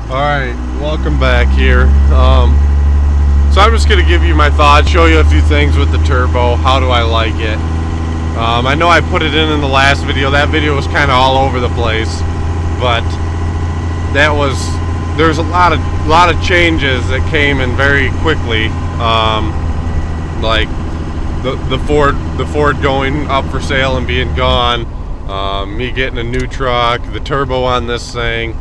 Alright, welcome back here. So I'm just going to give you my thoughts, show you a few things with the turbo. How do I like it? I know I put it in the last video. That video was kind of all over the place, but there's a lot of changes that came in very quickly. Like the Ford going up for sale and being gone, me getting a new truck, the turbo on this thing.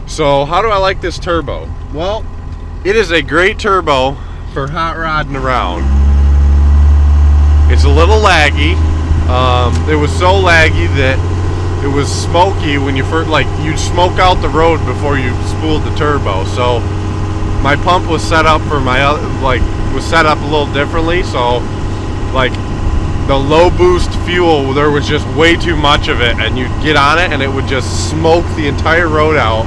So how do I like this turbo? Well, it is a great turbo for hot rodding around. It's a little laggy. It was so laggy that it was smoky when you first, like, you'd smoke out the road before you spooled the turbo. So my pump was set up for was set up a little differently. So like the low boost fuel, there was just way too much of it, and you'd get on it and it would just smoke the entire road out,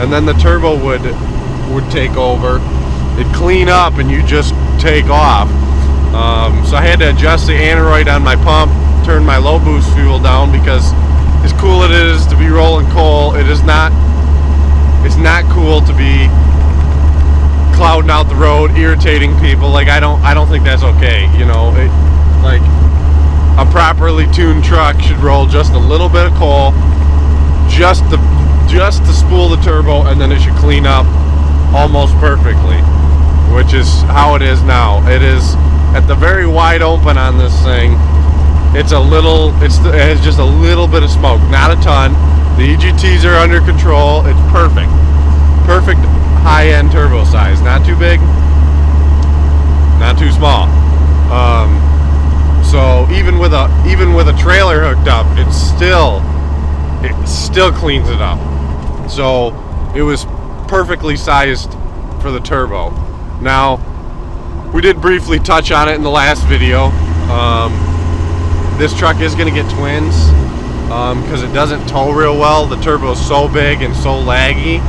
and then the turbo would take over. It'd clean up and you just take off. So I had to adjust the aneroid on my pump, turn my low boost fuel down, because as cool it is to be rolling coal, it's not cool to be clouding out the road, irritating people. Like, I don't think that's okay. You know, like a properly tuned truck should roll just a little bit of coal, just to spool the turbo, and then it should clean up almost perfectly, which is how it is now. It is at the very wide open on this thing. It has just a little bit of smoke, not a ton. The EGTs are under control. It's perfect high-end turbo size. Not too big, not too small. So even with a trailer hooked up, it still cleans it up. So it was perfectly sized for the turbo. Now, we did briefly touch on it in the last video. This truck is going to get twins because it doesn't tow real well. The turbo is so big and so laggy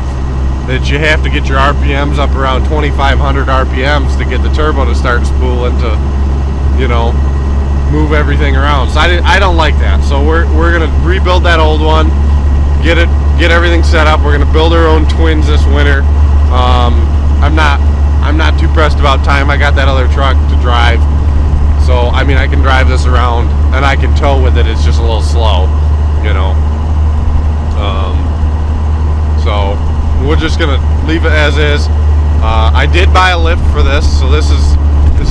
that you have to get your RPMs up around 2,500 RPMs to get the turbo to start spooling to, you know, move everything around. So I don't like that. So we're going to rebuild that old one, get everything set up. We're going to build our own twins this winter. I'm not too pressed about time. I got that other truck to drive. So, I mean, I can drive this around and I can tow with it. It's just a little slow, you know. So we're just gonna leave it as is. I did buy a lift for this, so this is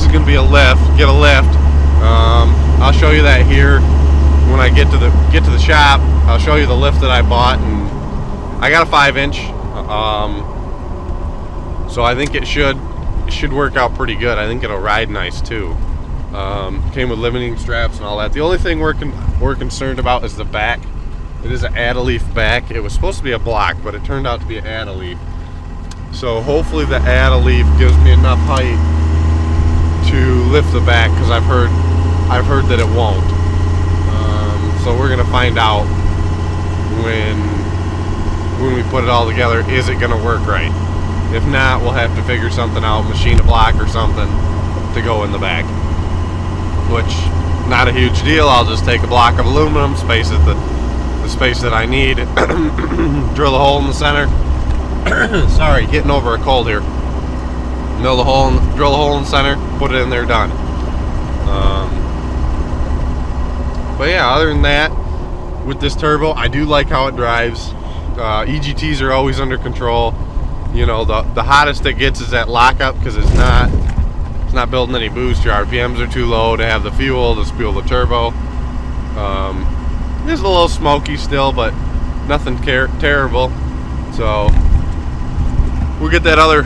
gonna be a lift. Get a lift. I'll show you that here when I get to the shop. I'll show you the lift that I bought, and I got a 5-inch. So I think it should work out pretty good. I think it'll ride nice too. Came with limiting straps and all that. The only thing we're concerned about is the back. It is an add-a-leaf back. It was supposed to be a block, but it turned out to be an add-a-leaf. So hopefully the add-a-leaf gives me enough height to lift the back, because I've heard that it won't. So we're gonna find out when we put it all together. Is it gonna work right? If not, we'll have to figure something out, machine a block or something to go in the back. Which, not a huge deal. I'll just take a block of aluminum, space it the space that I need, drill a hole in the center. Sorry, getting over a cold here. Drill a hole in the center, put it in there, done. But yeah, other than that, with this turbo, I do like how it drives. EGTs are always under control. You know, the hottest it gets is that lockup, because it's not building any boost. Your RPMs are too low to have the fuel to spool the turbo. It's a little smoky still, but nothing terrible. So we'll get that other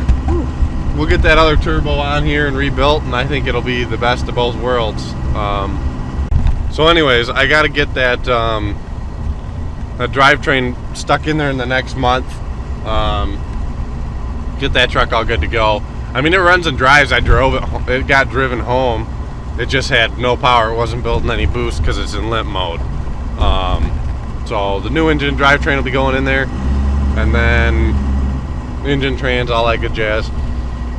turbo on here and rebuilt, and I think it'll be the best of both worlds. So anyways, I got to get that drivetrain stuck in there in the next month. Get that truck all good to go. I mean, it runs and drives. I drove it. It got driven home. It just had no power. It wasn't building any boost because it's in limp mode. So the new engine drivetrain will be going in there, and then engine trans, all that good jazz.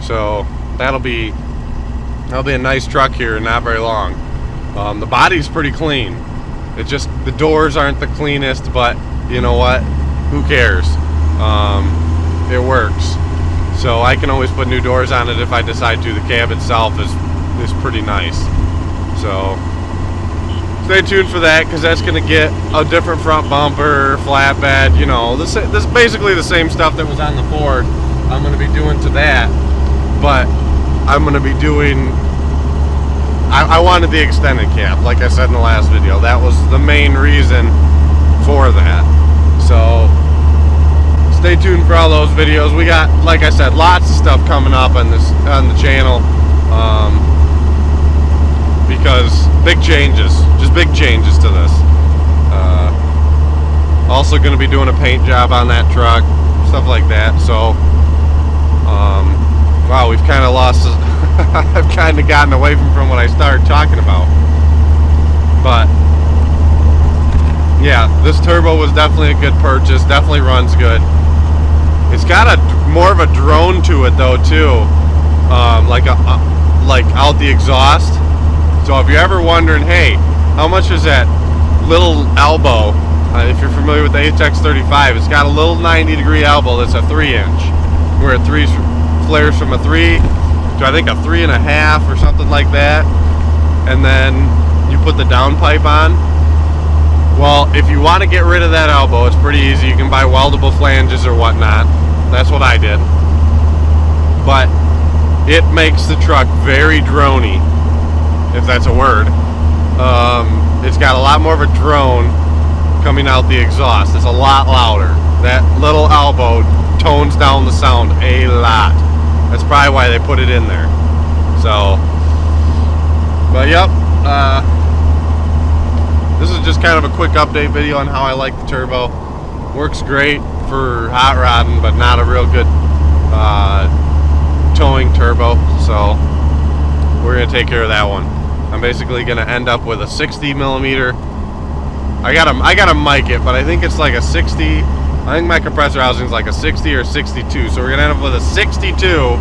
So that'll be a nice truck here in not very long. The body's pretty clean. It just, the doors aren't the cleanest, but you know what? who cares? It works. So I can always put new doors on it if I decide to. The cab itself is pretty nice. So stay tuned for that, because that's going to get a different front bumper, flatbed, you know. This is basically the same stuff that was on the Ford. I'm going to be doing to that, but I'm going to be doing... I wanted the extended cab, like I said in the last video. That was the main reason for that. So stay tuned for all those videos. We got, like I said, lots of stuff coming up on the channel, because big changes, just big changes to this. Also going to be doing a paint job on that truck, stuff like that. So wow, we've kind of lost I've kind of gotten away from what I started talking about. But yeah, this turbo was definitely a good purchase. Definitely runs good. It's got more of a drone to it though too, like out the exhaust. So if you're ever wondering, hey, how much is that little elbow? If you're familiar with the ATEX 35, it's got a little 90-degree elbow that's a 3-inch, where a 3 flares from a 3 to I think a 3.5 or something like that, and then you put the downpipe on. Well, if you want to get rid of that elbow, it's pretty easy. You can buy weldable flanges or whatnot. That's what I did. But it makes the truck very droney, if that's a word. It's got a lot more of a drone coming out the exhaust. It's a lot louder. That little elbow tones down the sound a lot. That's probably why they put it in there. So, but yep, this is just kind of a quick update video on how I like the turbo. Works great for hot rodding, but not a real good towing turbo. So we're gonna take care of that one. I'm basically gonna end up with a 60 millimeter. I gotta mic it, but I think it's like a 60. I think my compressor housing is like a 60 or 62. So we're gonna end up with a 62,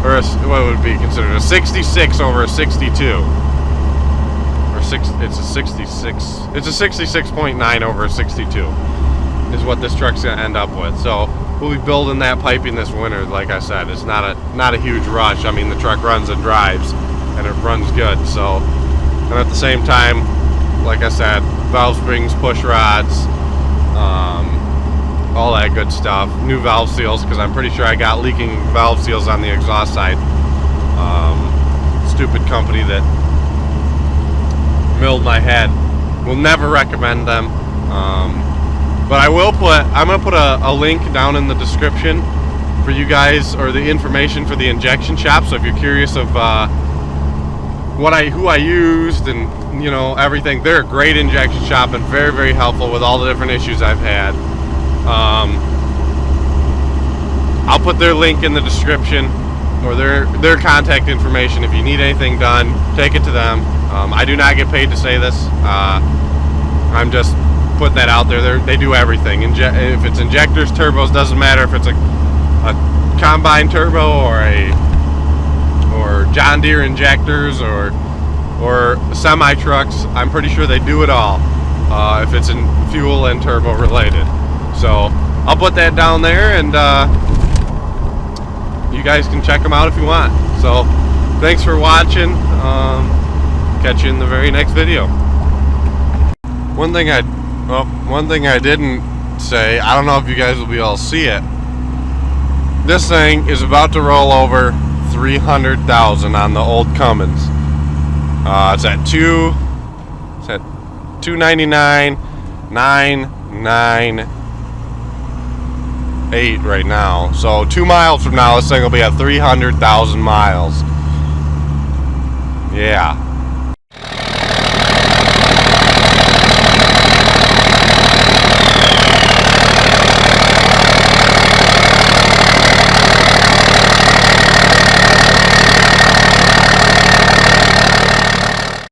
or what would be considered a 66 over a 62. It's a 66. It's a 66.9 over a 62 is what this truck's gonna end up with. So we'll be building that piping this winter. Like I said, it's not a huge rush. I mean, the truck runs and drives, and it runs good. So, and at the same time, like I said, valve springs, push rods, all that good stuff. New valve seals, because I'm pretty sure I got leaking valve seals on the exhaust side. Stupid company that milled my head. Will never recommend them. But I'm gonna put a link down in the description for you guys, or the information for the injection shop. So if you're curious of who I used and you know everything, they're a great injection shop and very, very helpful with all the different issues I've had. I'll put their link in the description, or their contact information. If you need anything done, take it to them. I do not get paid to say this. I'm just putting that out there. They do everything. If it's injectors, turbos, doesn't matter if it's a combine turbo or John Deere injectors or semi trucks. I'm pretty sure they do it all. If it's in fuel and turbo related. So I'll put that down there, and you guys can check them out if you want. So thanks for watching. Catch you in the very next video. One thing I didn't say, I don't know if you guys will be able to see it. This thing is about to roll over 300,000 on the old Cummins. It's at 299,998 right now. So 2 miles from now, this thing will be at 300,000 miles. Yeah.